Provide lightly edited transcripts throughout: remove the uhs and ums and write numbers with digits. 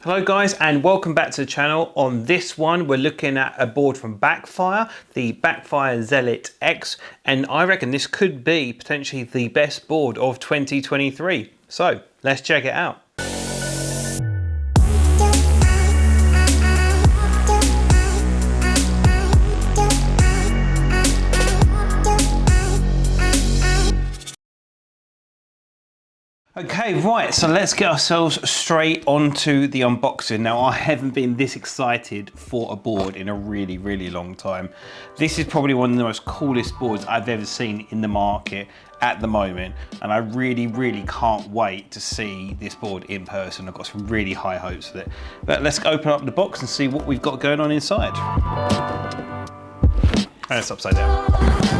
Hello guys and welcome back to the channel. On this one we're looking at a board from Backfire, the Backfire Zealot X, and I reckon this could be potentially the best board of 2023. So let's check it out. Okay, right, so let's get ourselves straight onto the unboxing. Now, I haven't been this excited for a board in a really, really long time. This is probably one of the most coolest boards I've ever seen in the market at the moment, and I really, really can't wait to see this board in person. I've got some really high hopes with it. But let's open up the box and see what we've got going on inside. And it's upside down.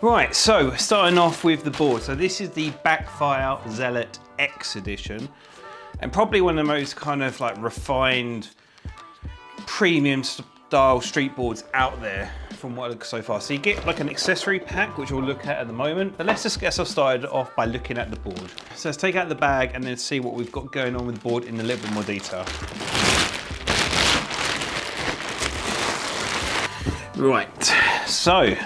Right, so starting off with the board. So this is the Backfire Zealot X edition, and probably one of the most kind of like refined premium style street boards out there from what I look so far. So you get like an accessory pack, which we'll look at the moment, but let's just get ourselves started off by looking at the board. So let's take out the bag and then see what we've got going on with the board in a little bit more detail. Right, so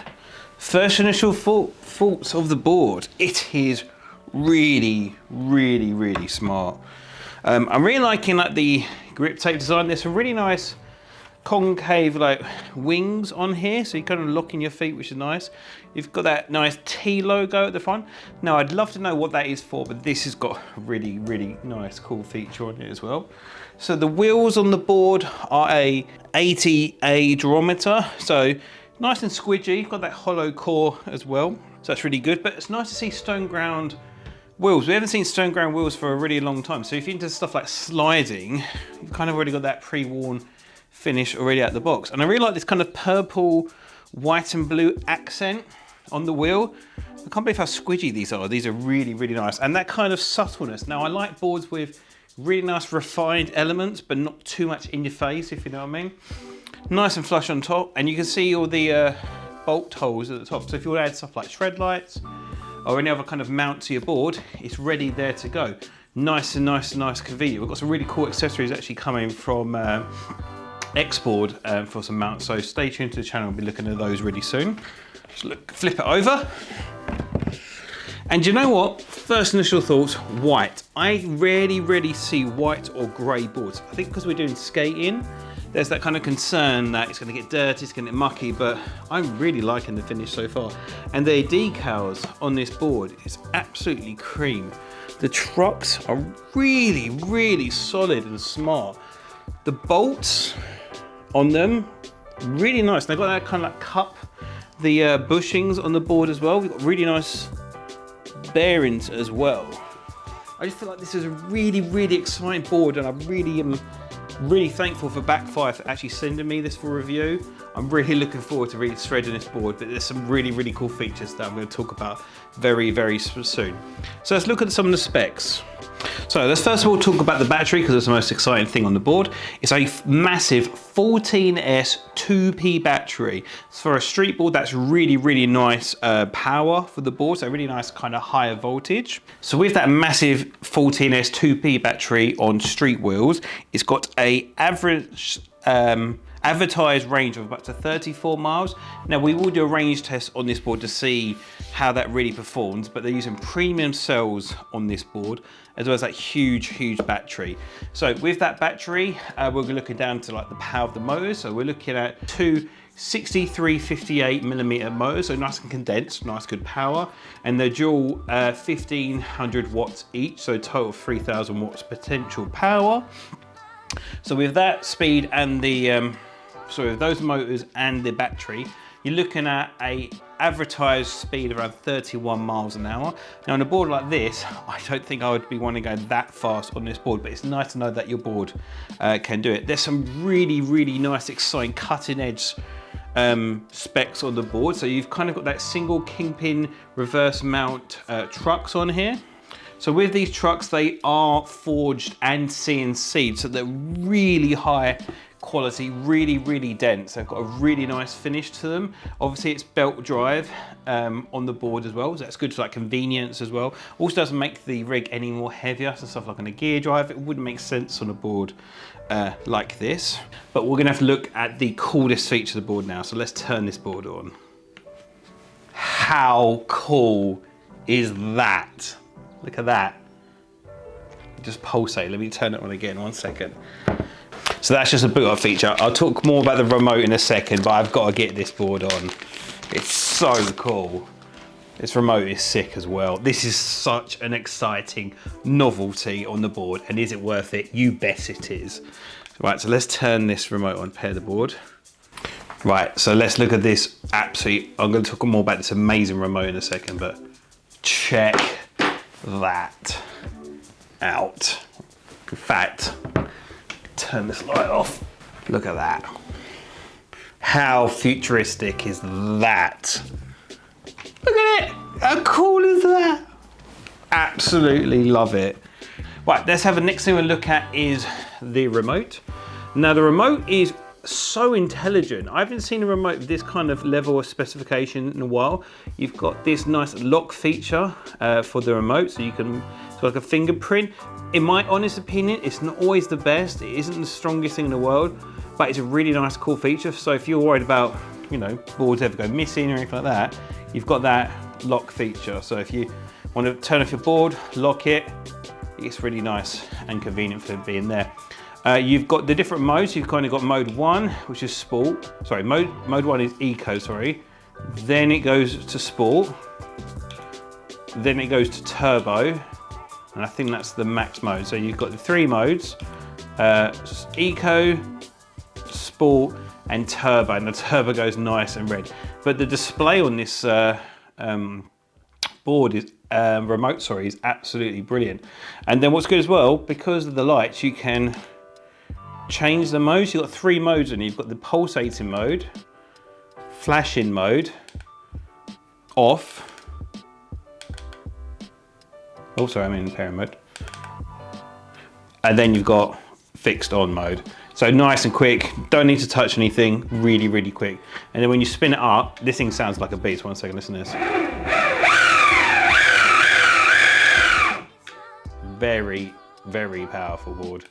first initial thoughts of the board. It is really, really, really smart. I'm really liking like the grip tape design. There's some really nice concave like wings on here, so you kind of lock in your feet, which is nice. You've got that nice T logo at the front. Now I'd love to know what that is for, but this has got a really, really nice cool feature on it as well. So the wheels on the board are a 80A durometer, so nice and squidgy. You've got that hollow core as well, so that's really good. But it's nice to see stone ground wheels. We haven't seen stone ground wheels for a really long time. So if you're into stuff like sliding, you've kind of already got that pre-worn finish already out the box. And I really like this kind of purple, white and blue accent on the wheel. I can't believe how squidgy these are. These are really, really nice. And that kind of subtleness. Now I like boards with really nice refined elements, but not too much in your face, if you know what I mean. Nice and flush on top, and you can see all the bolt holes at the top. So if you want to add stuff like shred lights or any other kind of mount to your board, it's ready there to go. Nice and convenient. We've got some really cool accessories actually coming from Skateboard for some mounts, so stay tuned to the channel. We'll be looking at those really soon. Just flip it over. And you know what? First initial thoughts, white. I rarely see white or grey boards. I think because we're doing skating, there's that kind of concern that it's going to get dirty, it's going to get mucky, but I'm really liking the finish so far. And the decals on this board is absolutely cream. The trucks are really, really solid and smart. The bolts on them, really nice. They've got that kind of like cup, the bushings on the board as well. We've got really nice bearings as well. I just feel like this is a really, really exciting board, and I really am really thankful for Backfire for actually sending me this for review. I'm really looking forward to really threading this board, but there's some really, really cool features that I'm going to talk about very, very soon. So let's look at some of the specs. So let's first of all talk about the battery, because it's the most exciting thing on the board. It's a massive 14S 2P battery. It's for a street board. That's really, really nice power for the board, so really nice kind of higher voltage. So with that massive 14S 2P battery on street wheels, it's got a average advertised range of up to 34 miles. Now we will do a range test on this board to see how that really performs, but they're using premium cells on this board, as well as that huge battery. So with that battery, we're looking down to like the power of the motors. So we're looking at two 63/58mm motors, so nice and condensed, nice good power, and they're dual 1500 watts each, so a total of 3000 watts potential power. So with that speed and the with those motors and the battery, you're looking at a advertised speed around 31 miles an hour. Now on a board like this, I don't think I would be wanting to go that fast on this board, but it's nice to know that your board can do it. There's some really, really nice, exciting, cutting edge specs on the board. So you've kind of got that single kingpin reverse mount trucks on here. So with these trucks, they are forged and CNC'd, so they're really high quality, really dense. They've got a really nice finish to them. Obviously it's belt drive on the board as well, so that's good for like convenience as well. Also doesn't make the rig any more heavier, so stuff like on a gear drive, it wouldn't make sense on a board like this. But we're gonna have to look at the coolest feature of the board now, so let's turn this board on. How cool is that? Look at that. Just pulsate. Let me turn it on again, 1 second. So that's just a boot up feature. I'll talk more about the remote in a second, but I've got to get this board on. It's so cool. This remote is sick as well. This is such an exciting novelty on the board, and is it worth it? You bet it is. Right, so let's turn this remote on, pair the board. Right, so let's look at this absolutely, I'm going to talk more about this amazing remote in a second, but check that out. In fact, turn this light off. Look at that. How futuristic is that? Look at it. How cool is that? Absolutely love it. Right, let's have the next thing we look at is the remote. Now the remote is so intelligent. I haven't seen a remote with this kind of level of specification in a while. You've got this nice lock feature for the remote, so you can, it's like a fingerprint. In my honest opinion, it's not always the best. It isn't the strongest thing in the world, but it's a really nice, cool feature. So if you're worried about, you know, boards ever go missing or anything like that, you've got that lock feature. So if you want to turn off your board, lock it, it's really nice and convenient for being there. You've got the different modes. You've kind of got mode 1, which is sport. Sorry, mode 1 is eco, sorry. Then it goes to sport. Then it goes to turbo. And I think that's the max mode. So you've got the 3 modes, eco, sport, and turbo. And the turbo goes nice and red. But the display on this board is, remote, sorry, is absolutely brilliant. And then what's good as well, because of the lights, you can change the modes. You've got 3 modes in. You've got the pulsating mode, flashing mode, off. Oh, sorry, I'm in pairing mode. And then you've got fixed on mode. So nice and quick, don't need to touch anything, really quick. And then when you spin it up, this thing sounds like a beast. 1 second, listen to this. Very powerful board.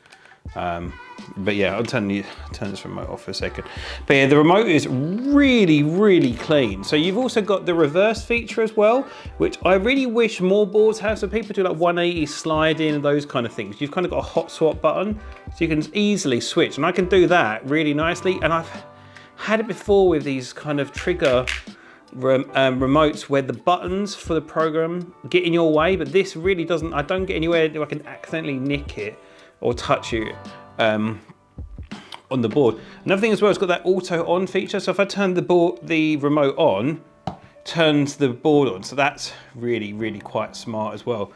But yeah, I'll turn this remote off for a second. But yeah, the remote is really clean. So you've also got the reverse feature as well, which I really wish more boards have. So people do like 180 sliding and those kind of things. You've kind of got a hot swap button, so you can easily switch. And I can do that really nicely. And I've had it before with these kind of trigger remotes where the buttons for the program get in your way, but this really doesn't. I don't get anywhere I can accidentally nick it or touch it on the board. Another thing as well, it's got that auto on feature. So if I turn the remote on, turns the board on. So that's really quite smart as well.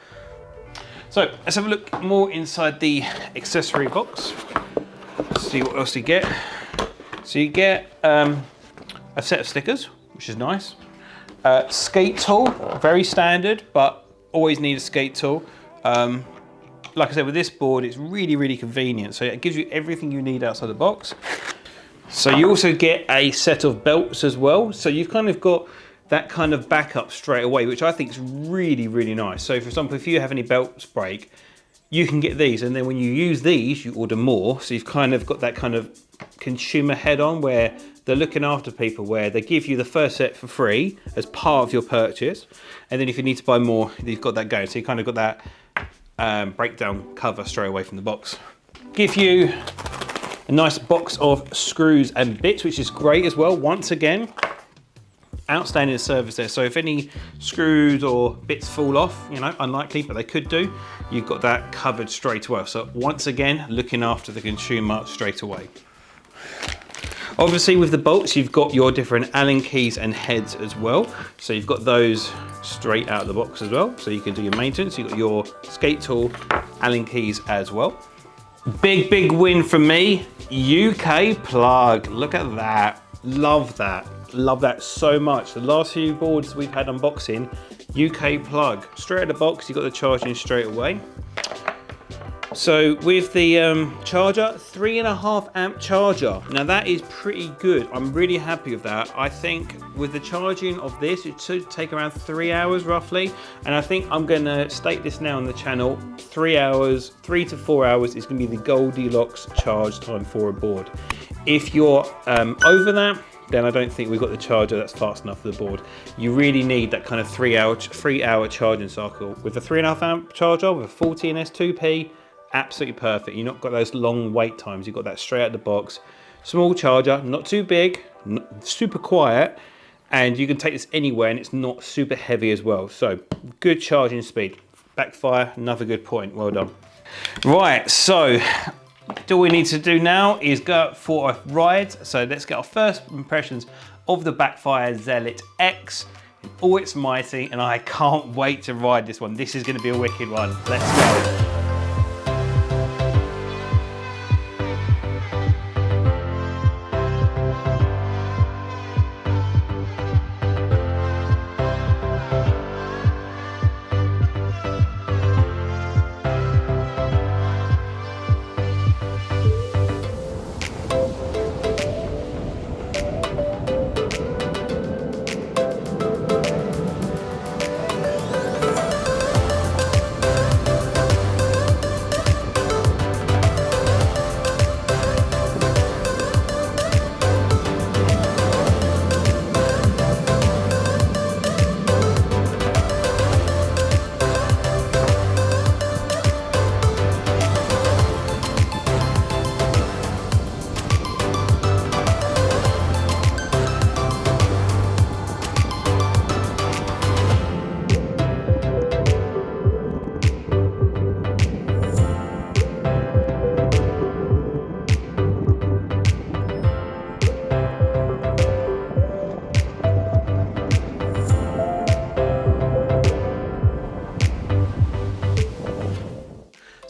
So let's have a look more inside the accessory box. See what else you get. So you get a set of stickers, which is nice. Skate tool, very standard, but always need a skate tool. Like I said, with this board, it's really convenient. So it gives you everything you need outside the box. So you also get a set of belts as well. So you've kind of got that kind of backup straight away, which I think is really nice. So for example, if you have any belts break, you can get these. And then when you use these, you order more. So you've kind of got that kind of consumer head on where they're looking after people, where they give you the first set for free as part of your purchase. And then if you need to buy more, you've got that going. So you kind of got that breakdown cover straight away from the box. Give you a nice box of screws and bits, which is great as well. Once again, outstanding service there. So if any screws or bits fall off, you know, unlikely, but they could do, you've got that covered straight away. So once again, looking after the consumer straight away. Obviously with the bolts, you've got your different Allen keys and heads as well. So you've got those straight out of the box as well. So you can do your maintenance. You've got your skate tool, Allen keys as well. Big win from me, UK plug. Look at that, love that so much. The last few boards we've had unboxing, UK plug. Straight out of the box, you got the charging straight away. So with the charger, 3.5 amp charger. Now that is pretty good. I'm really happy with that. I think with the charging of this, it should take around 3 hours roughly. And I think I'm gonna state this now on the channel, 3 hours, 3 to 4 hours is gonna be the Goldilocks charge time for a board. If you're over that, then I don't think we've got the charger that's fast enough for the board. You really need that kind of 3 hour charging cycle. With a 3.5 amp charger with a 14S 2P, absolutely perfect. You've not got those long wait times. You've got that straight out of the box. Small charger, not too big, super quiet, and you can take this anywhere and it's not super heavy as well. So good charging speed. Backfire, another good point, well done. Right, so all we need to do now is go out for a ride. So let's get our first impressions of the Backfire Zealot X in all its mighty, and I can't wait to ride this one. This is going to be a wicked one. Let's go.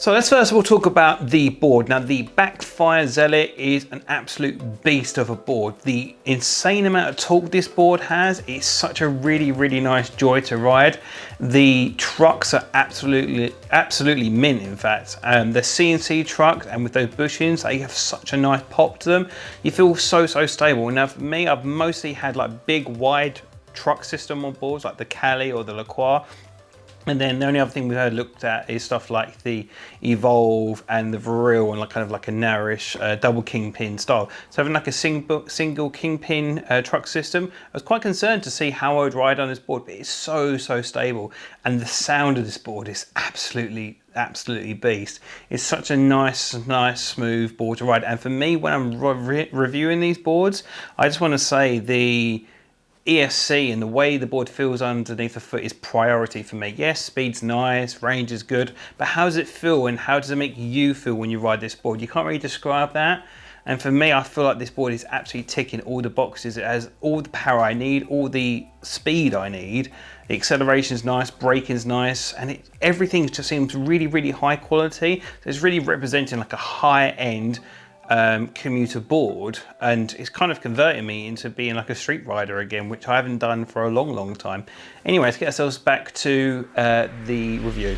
So let's first of all talk about the board. Now the Backfire Zealot is an absolute beast of a board. The insane amount of torque this board has, it's such a really nice joy to ride. The trucks are absolutely mint, in fact. The CNC trucks, and with those bushings, they have such a nice pop to them. You feel so stable. Now for me, I've mostly had like big wide truck system on boards like the Cali or the LaCroix. And then the only other thing we've looked at is stuff like the Evolve and the Viril, and like kind of like a narrowish double kingpin style. So having like a single kingpin truck system, I was quite concerned to see how I would ride on this board, but it's so stable, and the sound of this board is absolutely beast. It's such a nice smooth board to ride. And for me, when I'm reviewing these boards, I just want to say the ESC and the way the board feels underneath the foot is priority for me. Yes, speed's nice, range is good, but how does it feel and how does it make you feel when you ride this board? You can't really describe that. And for me, I feel like this board is absolutely ticking all the boxes. It has all the power I need, all the speed I need. The acceleration's nice, braking's nice, and everything just seems really high quality. So it's really representing like a high-end commuter board, and it's kind of converting me into being like a street rider again, which I haven't done for a long time. Anyway, let's get ourselves back to the review.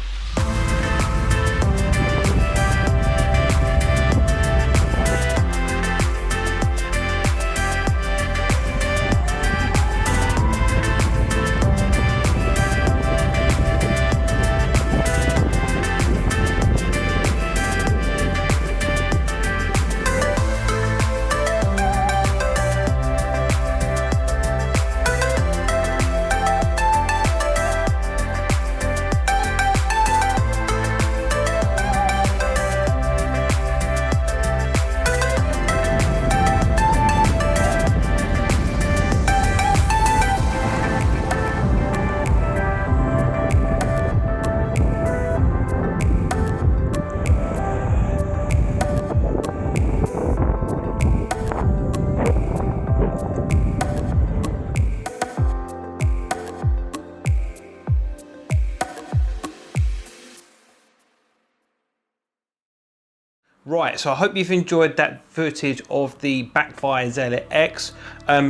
Right, so I hope you've enjoyed that footage of the Backfire Zealot X.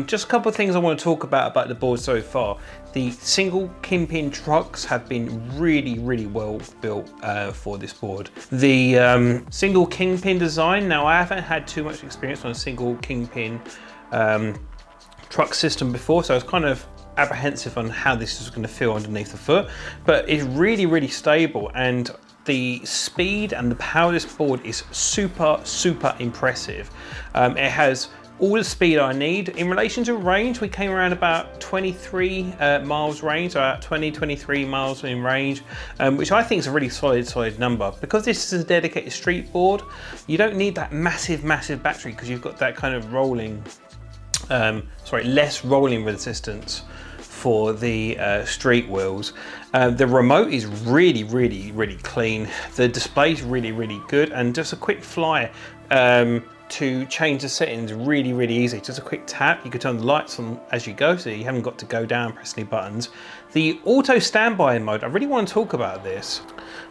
Just a couple of things I want to talk about the board so far. The single kingpin trucks have been really well built for this board. The single kingpin design, now I haven't had too much experience on a single kingpin truck system before, so I was kind of apprehensive on how this is going to feel underneath the foot, but it's really stable, and the speed and the power of this board is super impressive. It has all the speed I need. In relation to range, we came around about 23 miles range, about 23 miles in range, which I think is a really solid number. Because this is a dedicated street board, you don't need that massive battery, because you've got that kind of rolling, less rolling resistance for the street wheels. The remote is really clean. The display is really good, and just a quick fly to change the settings really easy. Just a quick tap, you can turn the lights on as you go, so you haven't got to go down and press any buttons. The auto standby mode, I really want to talk about this.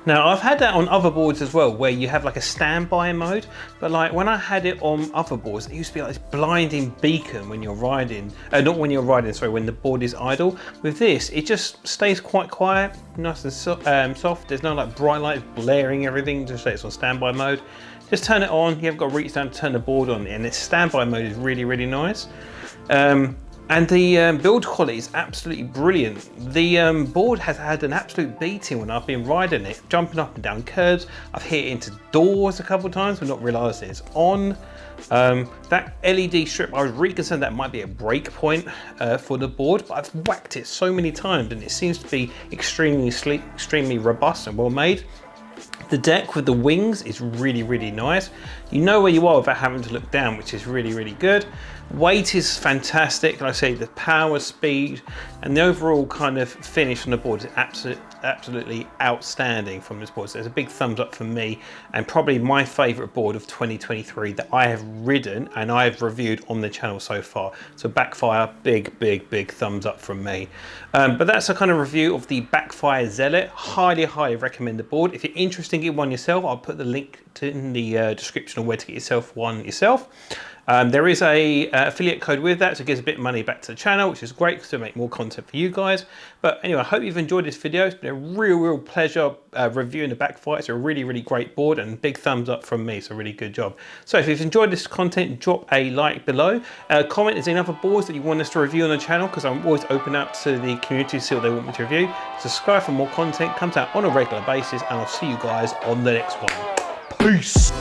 Now, I've had that on other boards as well, where you have like a standby mode, but like when I had it on other boards, it used to be like this blinding beacon when you're riding, not when you're riding, sorry, when the board is idle. With this, it just stays quite quiet, nice and soft. There's no like bright lights blaring everything, just say it's on standby mode. Just turn it on, you haven't got to reach down to turn the board on, and its standby mode is really nice. And the build quality is absolutely brilliant. The board has had an absolute beating when I've been riding it, jumping up and down curbs. I've hit it into doors a couple of times, but not realised it's on. That LED strip, I was really concerned that might be a break point for the board, but I've whacked it so many times and it seems to be extremely sleek, extremely robust and well made. The deck with the wings is really nice. You know where you are without having to look down, which is really good. Weight is fantastic. Like I say, the power, speed, and the overall kind of finish on the board is absolutely outstanding from this board. So it's a big thumbs up for me, and probably my favorite board of 2023 that I have ridden and I have reviewed on the channel so far. So Backfire, big thumbs up from me. But that's a kind of review of the Backfire Zealot. Highly recommend the board. If you're interested in getting one yourself, I'll put the link in the description of where to get yourself one yourself. There is a affiliate code with that, so it gives a bit of money back to the channel, which is great because it'll make more content for you guys. But anyway, I hope you've enjoyed this video. It's been a real pleasure reviewing the Backfire. It's a really great board, and big thumbs up from me. So really good job. So if you've enjoyed this content, drop a like below. Comment is any other boards that you want us to review on the channel, because I'm always open up to the community to see what they want me to review. Subscribe for more content, comes out on a regular basis, and I'll see you guys on the next one. Peace.